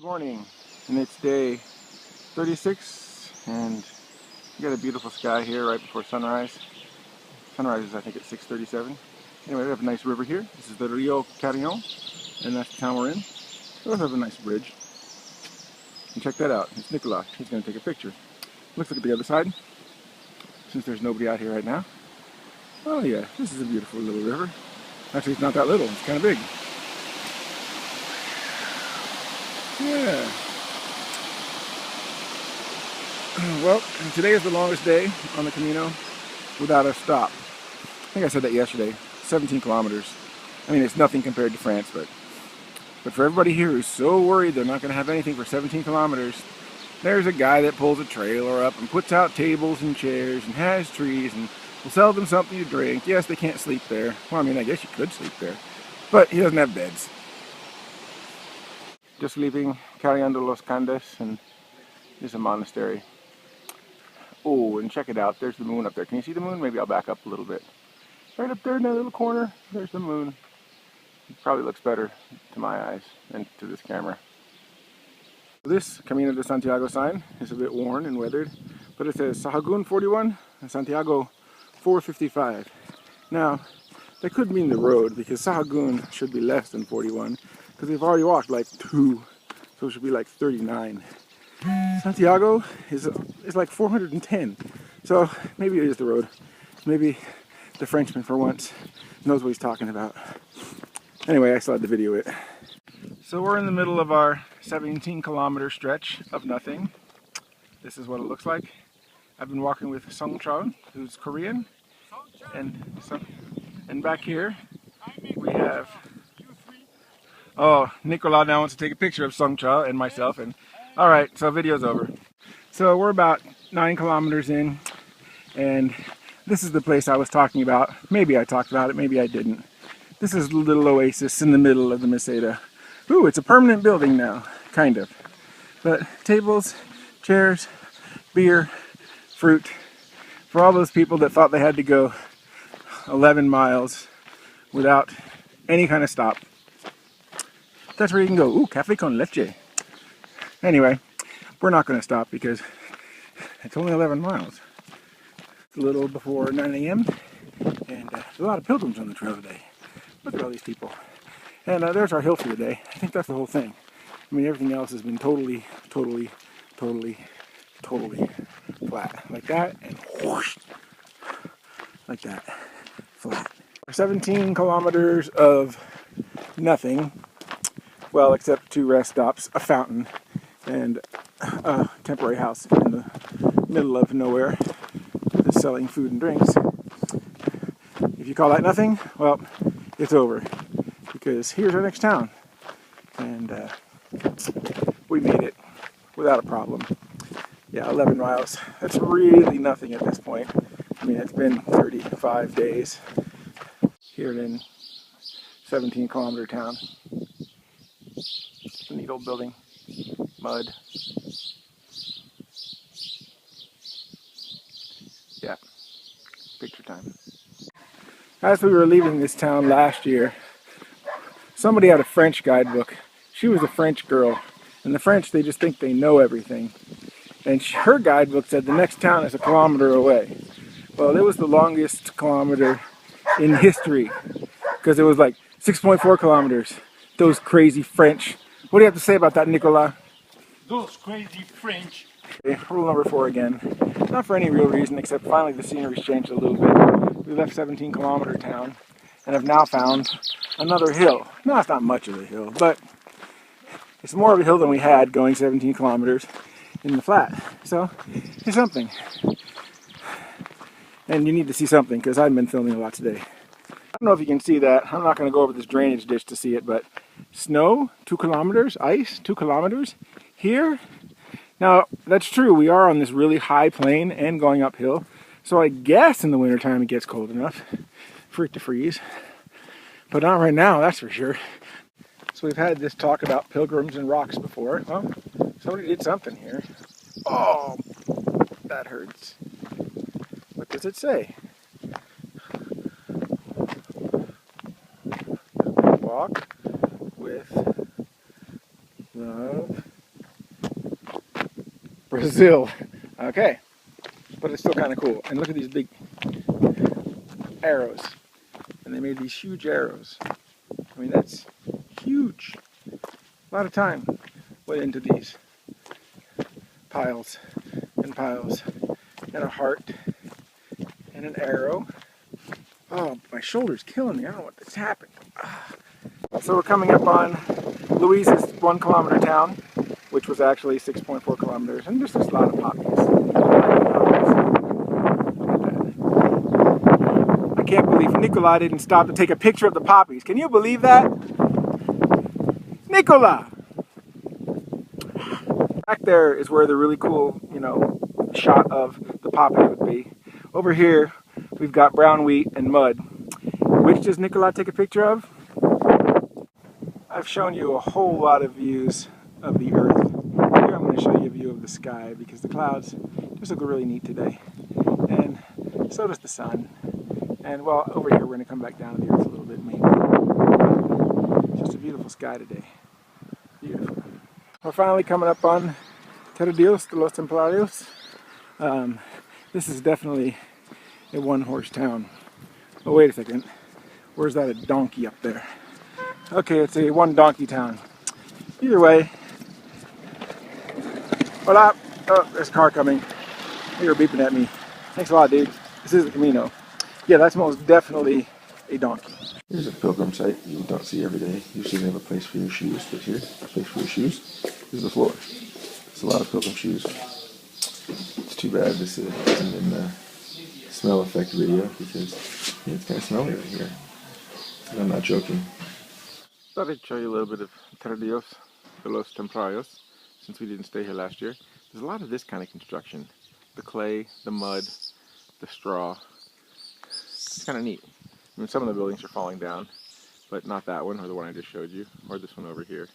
Good morning, and it's day 36, and we got a beautiful sky here right before sunrise. Sunrise is, I think, at 6:37. Anyway, we have a nice river here. This is the Rio Carrion, and that's the town we're in. We also have a nice bridge. And check that out. It's Nicolas. He's going to take a picture. Let's look at the other side, since there's nobody out here right now. Oh yeah, this is a beautiful little river. Actually, it's not that little. It's kind of big. Yeah. Well, today is the longest day on the Camino without a stop. I think I said that yesterday. 17 kilometers. I mean, it's nothing compared to France, but for everybody here who's so worried they're not going to have anything for 17 kilometers, there's a guy that pulls a trailer up and puts out tables and chairs and has trees and will sell them something to drink. Yes, they can't sleep there. Well, I mean, I guess you could sleep there, but he doesn't have beds. Just leaving Carrion de los Condes, and there's a monastery. Oh, and check it out. There's the moon up there. Can you see the moon? Maybe I'll back up a little bit. Right up there in that little corner, there's the moon. It probably looks better to my eyes and to this camera. This Camino de Santiago sign is a bit worn and weathered, but it says Sahagún 41 and Santiago 455. Now, that could mean the road, because Sahagún should be less than 41, because we've already walked like 2, so it should be like 39. Santiago is like 410, so maybe it is the road. Maybe the Frenchman, for once, knows what he's talking about. Anyway, I still had to video it. So we're in the middle of our 17-kilometer stretch of nothing. This is what it looks like. I've been walking with Song Chao, who's Korean, and back here we have... Oh, Nicolas now wants to take a picture of Song Chao and myself, and alright, so video's over. So we're about 9 kilometers in, and this is the place I was talking about. Maybe I talked about it, maybe I didn't. This is a little oasis in the middle of the Meseta. Ooh, it's a permanent building now, kind of. But tables, chairs, beer, fruit, for all those people that thought they had to go 11 miles without any kind of stop. That's where you can go. Ooh, café con leche. Anyway, we're not going to stop because it's only 11 miles. It's a little before 9 a.m. and there's a lot of pilgrims on the trail today. Look at all these people. And there's our hill for the day. I think that's the whole thing. I mean, everything else has been totally flat. Like that, and whoosh, like that. Flat. 17 kilometers of nothing. Well, except 2 rest stops, a fountain, and a temporary house in the middle of nowhere that's selling food and drinks. If you call that nothing, well, it's over, because here's our next town, and we made it without a problem. Yeah, 11 miles. That's really nothing at this point. I mean, it's been 35 days here in 17-kilometer town. It's a neat old building. Mud. Yeah, picture time. As we were leaving this town last year, somebody had a French guidebook. She was a French girl, and the French, they just think they know everything. And her guidebook said the next town is 1 kilometer away. Well, it was the longest kilometer in history, because it was like 6.4 kilometers. Those crazy French. What do you have to say about that, Nicolas? Those crazy French. Okay, rule number 4 again. Not for any real reason, except finally the scenery's changed a little bit. We left 17-kilometer town and have now found another hill. No, it's not much of a hill, but it's more of a hill than we had going 17 kilometers in the flat. So, it's something. And you need to see something, because I've been filming a lot today. I don't know if you can see that. I'm not going to go over this drainage ditch to see it, but snow, 2 kilometers, ice, 2 kilometers. Here, now that's true, we are on this really high plain and going uphill, so I guess in the wintertime it gets cold enough for it to freeze. But not right now, that's for sure. So we've had this talk about pilgrims and rocks before. Well, somebody did something here. Oh, that hurts. What does it say? Walk with love Brazil. Okay, but it's still kind of cool. And look at these big arrows. And they made these huge arrows. I mean, that's huge. A lot of time went into these piles and piles. And a heart and an arrow. Oh, my shoulder's killing me. I don't know what's happened. So we're coming up on Louise's 1 kilometer town, which was actually 6.4 kilometers, and there's just a lot of poppies. I can't believe Nicola didn't stop to take a picture of the poppies. Can you believe that? Nicola! Back there is where the really cool, shot of the poppy would be. Over here, we've got brown wheat and mud. Which does Nicola take a picture of? I've shown you a whole lot of views of the earth. Here I'm going to show you a view of the sky because the clouds just look really neat today. And so does the sun. And well, over here we're going to come back down to the earth a little bit maybe. It's just a beautiful sky today. Beautiful. We're finally coming up on Terradillos de los Templarios. This is definitely a one-horse town. Oh, wait a second. Where's that a donkey up there? Okay, it's a one-donkey town. Either way. Hola. Oh, there's a car coming. They were beeping at me. Thanks a lot, dude. This is the Camino. Yeah, that's most definitely a donkey. Here's a pilgrim site you don't see every day. Usually they have a place for your shoes, but here, a place for your shoes. This is the floor. It's a lot of pilgrim shoes. It's too bad this isn't in the smell effect video because it's kind of smelly right here. And I'm not joking. Thought I'd show you a little bit of Terradillos de los Templarios since we didn't stay here last year. There's a lot of this kind of construction. The clay, the mud, the straw. It's kind of neat. I mean, some of the buildings are falling down, but not that one or the one I just showed you, or this one over here.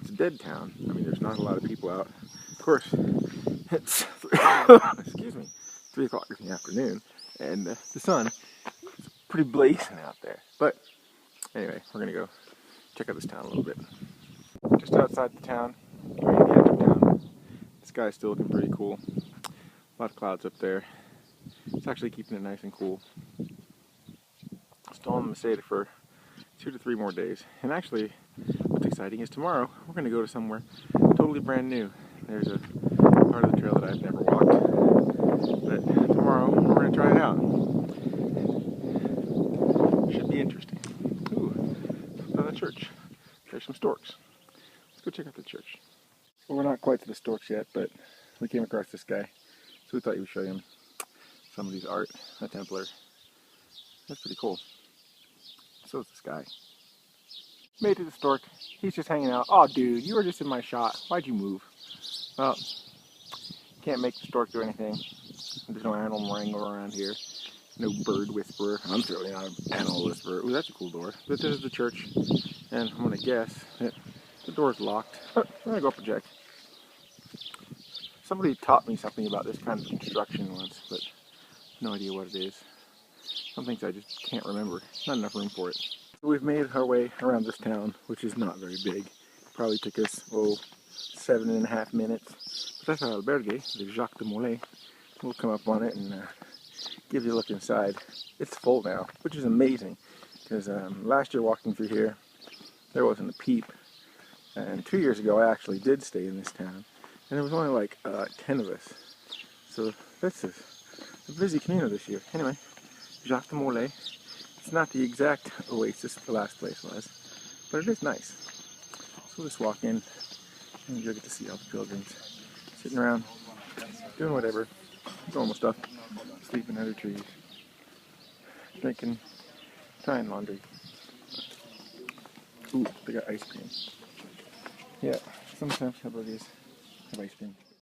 It's a dead town. I mean, there's not a lot of people out. Of course, it's excuse me, 3 o'clock in the afternoon, and the sun is pretty blazing out there. But anyway, we're gonna go check out this town a little bit. Just outside the town, right at the edge of town. The sky's still looking pretty cool. A lot of clouds up there. It's actually keeping it nice and cool. Still on Meseta for 2 to 3 more days. And actually, what's exciting is tomorrow we're going to go to somewhere totally brand new. There's a part of the trail that I've never walked. But tomorrow we're going to try it out. Should be interesting. Ooh, another church. There's some storks. Let's go check out the church. Well, we're not quite to the storks yet, but we came across this guy. So we thought you would show him somebody's art, a Templar. That's pretty cool. So is this guy. Made it to the stork. He's just hanging out. Oh, dude, you were just in my shot. Why'd you move? Well, can't make the stork do anything. There's no animal wrangler around here. No bird whisperer. I'm certainly not an animal whisperer. Ooh, that's a cool door. But this is the church. And I'm going to guess that the door's locked. I'm going to go up and check. Somebody taught me something about this kind of construction once, but no idea what it is. Some things I just can't remember. Not enough room for it. So we've made our way around this town, which is not very big. Probably took us, 7.5 minutes. But that's our albergue, the Jacques de Molay. We'll come up on it and give you a look inside. It's full now, which is amazing. Because last year walking through here, there wasn't a peep. And 2 years ago I actually did stay in this town. And there was only like 10 of us. So this is a busy Camino this year. Anyway, Jacques de Molay. It's not the exact oasis the last place was, but it is nice. So we'll just walk in and you'll get to see all the pilgrims sitting around, doing whatever, normal stuff, sleeping under trees, drinking, tying laundry. Ooh, they got ice cream. Yeah, sometimes Templarios have ice cream.